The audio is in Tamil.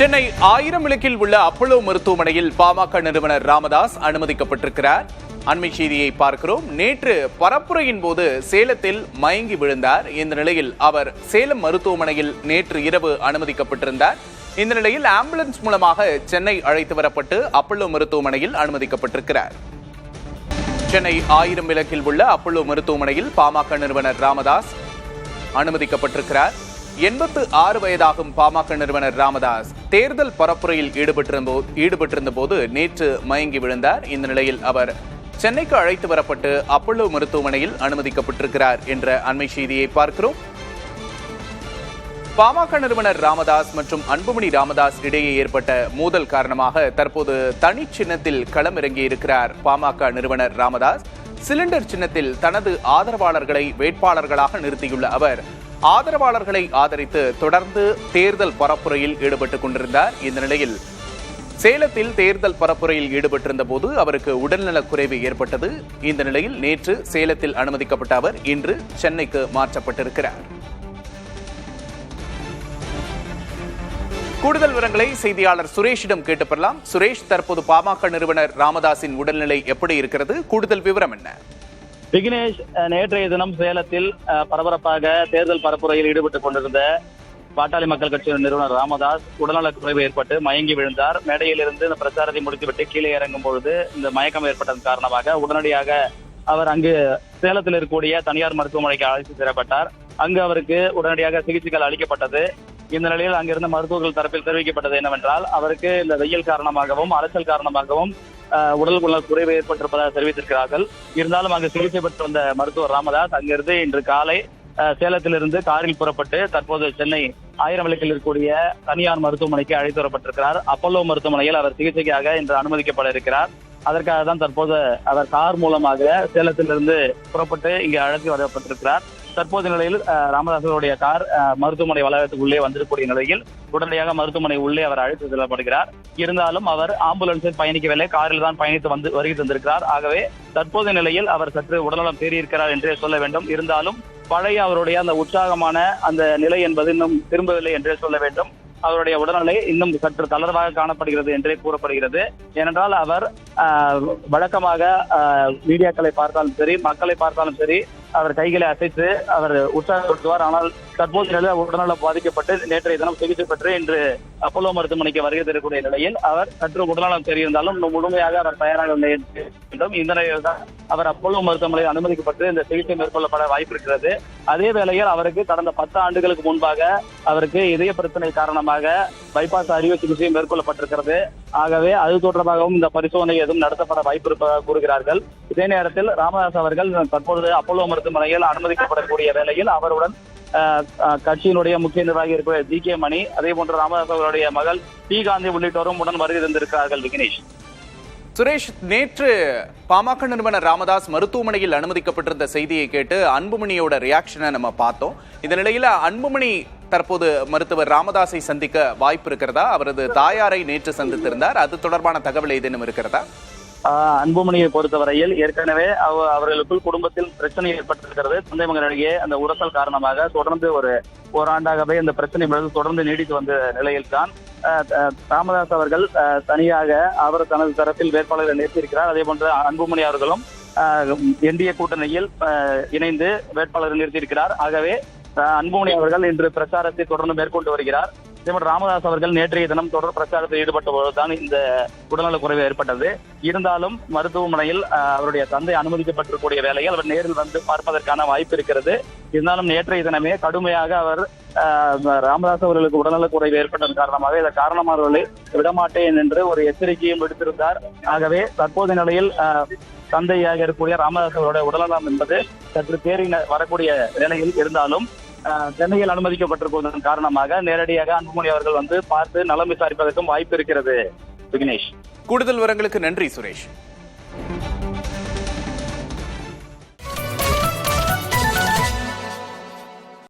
சென்னை ஆயிரம் விளக்கில் உள்ள அப்போலோ மருத்துவமனையில் பாமக நிறுவனர் ராமதாஸ் அனுமதிக்கப்பட்டிருக்கிறார். அண்மை செய்தியை பார்க்கிறோம். நேற்று பரப்புரையின் போது சேலத்தில் மயங்கி விழுந்தார். இந்த நிலையில் அவர் சேலம் மருத்துவமனையில் நேற்று இரவு அனுமதிக்கப்பட்டிருந்தார். இந்த நிலையில் ஆம்புலன்ஸ் மூலமாக சென்னை அழைத்து வரப்பட்டு அப்போலோ மருத்துவமனையில் அனுமதிக்கப்பட்டிருக்கிறார். சென்னை ஆயிரம் விளக்கில் உள்ள அப்போலோ மருத்துவமனையில் பாமக நிறுவனர் ராமதாஸ் அனுமதிக்கப்பட்டிருக்கிறார். 86 வயதாகும் பாமக நிறுவனர் ராமதாஸ் தேர்தல் பரப்புரையில் ஈடுபட்டிருந்த போது நேற்று மயங்கி விழுந்தார். இந்த நிலையில் அவர் சென்னைக்கு அழைத்து வரப்பட்டு அப்போலோ மருத்துவமனையில் அனுமதிக்கப்பட்டிருக்கிறார் என்ற அண்மை செய்தியை பார்க்கிறோம். பாமக நிறுவனர் ராமதாஸ் மற்றும் அன்புமணி ராமதாஸ் இடையே ஏற்பட்ட மோதல் காரணமாக தற்போது தனி சின்னத்தில் களமிறங்கியிருக்கிறார் பாமக நிறுவனர் ராமதாஸ். சிலிண்டர் சின்னத்தில் தனது ஆதரவாளர்களை வேட்பாளர்களாக நிறுத்தியுள்ள அவர் ஆதரவாளர்களை ஆதரித்து தொடர்ந்து தேர்தல் பரப்புரையில் ஈடுபட்டுக் கொண்டிருந்தார். இந்த நிலையில் சேலத்தில் தேர்தல் பரப்புரையில் ஈடுபட்டிருந்த போது அவருக்கு உடல்நலக் குறைவு ஏற்பட்டது. இந்த நிலையில் நேற்று சேலத்தில் அனுமதிக்கப்பட்ட அவர் இன்று சென்னைக்கு மாற்றப்பட்டிருக்கிறார். கூடுதல் விவரங்களை செய்தியாளர் சுரேஷிடம் கேட்டு பெறலாம். சுரேஷ், தற்போது பாமக நிறுவனர் ராமதாஸின் உடல்நிலை எப்படி இருக்கிறது? கூடுதல் விவரம் என்ன? விக்னேஷ், நேற்றைய தினம் சேலத்தில் பரபரப்பாக தேர்தல் பரப்புரையில் ஈடுபட்டுக் கொண்டிருந்த பாட்டாளி மக்கள் கட்சியின் நிறுவனர் ராமதாஸ் உடல்நலக் குறைவு ஏற்பட்டு மயங்கி விழுந்தார். மேடையிலிருந்து இந்த பிரச்சாரத்தை முடித்துவிட்டு கீழே இறங்கும் பொழுது இந்த மயக்கம் ஏற்பட்டதன் காரணமாக உடனடியாக அவர் அங்கு சேலத்தில் இருக்கக்கூடிய தனியார் மருத்துவமனைக்கு அழைத்து செல்லப்பட்டார். அங்கு அவருக்கு உடனடியாக சிகிச்சைகள் அளிக்கப்பட்டது. இந்த நிலையில் அங்கிருந்த மருத்துவர்கள் தரப்பில் தெரிவிக்கப்பட்டது என்னவென்றால், அவருக்கு இந்த வெயில் காரணமாகவும் அலைச்சல் காரணமாகவும் உடல் குறைவு ஏற்பட்டிருப்பதாக தெரிவித்திருக்கிறார்கள். இருந்தாலும் அங்கு சிகிச்சை பெற்று வந்த மருத்துவர் ராமதாஸ் அங்கிருந்து இன்று காலை சேலத்திலிருந்து காரில் புறப்பட்டு தற்போது சென்னை ஆயிரம் விளக்கில் இருக்கக்கூடிய தனியார் மருத்துவமனைக்கு அழைத்து வரப்பட்டிருக்கிறார். அப்போலோ மருத்துவமனையில் அவர் சிகிச்சைக்காக இன்று அனுமதிக்கப்பட இருக்கிறார். அதற்காக தான் தற்போது அவர் கார் மூலமாக சேலத்திலிருந்து புறப்பட்டு இங்கு அழைத்து வரப்பட்டிருக்கிறார். தற்போது நிலையில் ராமதாசனுடைய கார் மருத்துவமனை வளாகத்துக்குள்ளே வந்திருக்கக்கூடிய நிலையில் உடனடியாக மருத்துவமனை உள்ளே அவர் அழைத்து செல்லப்படுகிறார். இருந்தாலும் அவர் ஆம்புலன்ஸில் பயணிக்கவில்லை, காரில் தான் பயணித்து வருகை தந்திருக்கிறார். ஆகவே தற்போதைய நிலையில் அவர் சற்று உடல்நலம் தேறியிருக்கிறார் என்றே சொல்ல வேண்டும். இருந்தாலும் பழைய அவருடைய அந்த உற்சாகமான அந்த நிலை என்பது இன்னும் திரும்பவில்லை என்றே சொல்ல வேண்டும். அவருடைய உடல்நிலை இன்னும் சற்று தளர்வாக காணப்படுகிறது என்றே கூறப்படுகிறது. ஏனென்றால் அவர் வழக்கமாக மீடியாக்களை பார்த்தாலும் சரி, மக்களை பார்த்தாலும் சரி, அவர் கைகளை அசைத்து அவர் உற்சாகப்படுத்துவார். ஆனால் தற்போது நிலையில் உடல்நலம் பாதிக்கப்பட்டு நேற்றைய தினம் சிகிச்சை பெற்று இன்று அப்போலோ மருத்துவமனைக்கு வருகை தரக்கூடிய நிலையில் அவர் சற்று உடல்நலம் தெரிந்தாலும் முழுமையாக அவர் தயாராக வேண்டும். இந்த நிலையில் தான் அவர் அப்போலோ மருத்துவமனையில் அனுமதிக்கப்பட்டு இந்த சிகிச்சை மேற்கொள்ளப்பட வாய்ப்பு இருக்கிறது. அதே வேளையில் அவருக்கு கடந்த 10 ஆண்டுகளுக்கு முன்பாக அவருக்கு இதய பிரச்சனை காரணமாக பைபாஸ் அறுவை சிகிச்சை மேற்கொள்ளப்பட்டிருக்கிறது. ஆகவே அது தொடர்பாகவும் இந்த பரிசோதனை எதுவும் நடத்தப்பட வாய்ப்பு இருப்பதாக கூறுகிறார்கள். இதே நேரத்தில் ராமதாஸ் அவர்கள் தற்பொழுது அப்போலோ மருத்துவமனையில் அனுமதிக்கப்படக்கூடிய வேளையில் அவருடன் கட்சியினுடைய முக்கிய நிர்வாகி இருக்கிற ஜி கே மணி, அதே போன்று ராமதாஸ் அவருடைய மகள் டி காந்தி உள்ளிட்டோரும் உடன் வருகை தந்திருக்கிறார்கள். விக்னேஷ், சுரேஷ், நேற்று பாமக நிறுவனர் ராமதாஸ் மருத்துவமனையில் அனுமதிக்கப்பட்டிருந்த செய்தியை கேட்டு அன்புமணியோட ரியாக்ஷனை நம்ம பார்த்தோம். இந்த நிலையில அன்புமணி தற்போது மருத்துவர் ராமதாஸை சந்திக்க வாய்ப்பு இருக்கிறதா? அவரது தாயாரை நேற்று சந்தித்திருந்தார். அது தொடர்பான தகவல் ஏதேனும் இருக்கிறதா? அன்புமணியை பொறுத்தவரையில் ஏற்கனவே அவர்களுக்குள் குடும்பத்தில் பிரச்சனை ஏற்பட்டிருக்கிறது. தந்தை மகனிடையே அந்த உரசல் காரணமாக தொடர்ந்து ஓராண்டாகவே இந்த பிரச்சனை தொடர்ந்து நீடித்து வந்த நிலையில் தான் ராமதாஸ் அவர்கள் தனியாக அவர் தனது தரப்பில் வேட்பாளர்களை நிறுத்தியிருக்கிறார். அதே போன்று அன்புமணி அவர்களும் என்டிஏ கூட்டணியில் இணைந்து வேட்பாளர்கள் நிறுத்தியிருக்கிறார். ஆகவே அன்புமணி அவர்கள் இன்று பிரச்சாரத்தை தொடர்ந்து மேற்கொண்டு வருகிறார். ராமதாஸ் அவர்கள் நேற்றைய தினம் தொடர் பிரச்சாரத்தில் ஈடுபட்ட போதுதான் இந்த உடல்நலக் குறைவு ஏற்பட்டது. இருந்தாலும் மருத்துவமனையில் அவருடைய தந்தை அனுமதிக்கப்பட்டிருக்கூடிய வேளையில் அவர் நேரில் வந்து பார்ப்பதற்கான வாய்ப்பு இருக்கிறது. இருந்தாலும் நேற்றைய தினமே கடுமையாக அவர் ராமதாஸ் அவர்களுக்கு உடல்நலக் குறைவு ஏற்பட்டதன் காரணமாக இதை காரணமானவர்களை விடமாட்டேன் என்று ஒரு எச்சரிக்கையும் விடுத்திருந்தார். ஆகவே தற்போதைய நிலையில் தந்தையாக இருக்கக்கூடிய ராமதாஸ் அவருடைய உடல்நலம் என்பது சற்று தேறி வரக்கூடிய வேளையில் இருந்தாலும் சென்னையில் அனுமதிக்கப்பட்டிருப்பதன் காரணமாக நேரடியாக அன்புமணி அவர்கள் வந்து பார்த்து நலம் விசாரிப்பதற்கும் வாய்ப்பு இருக்கிறது. விக்னேஷ், கூடுதல் விவரங்களுக்கு நன்றி சுரேஷ்.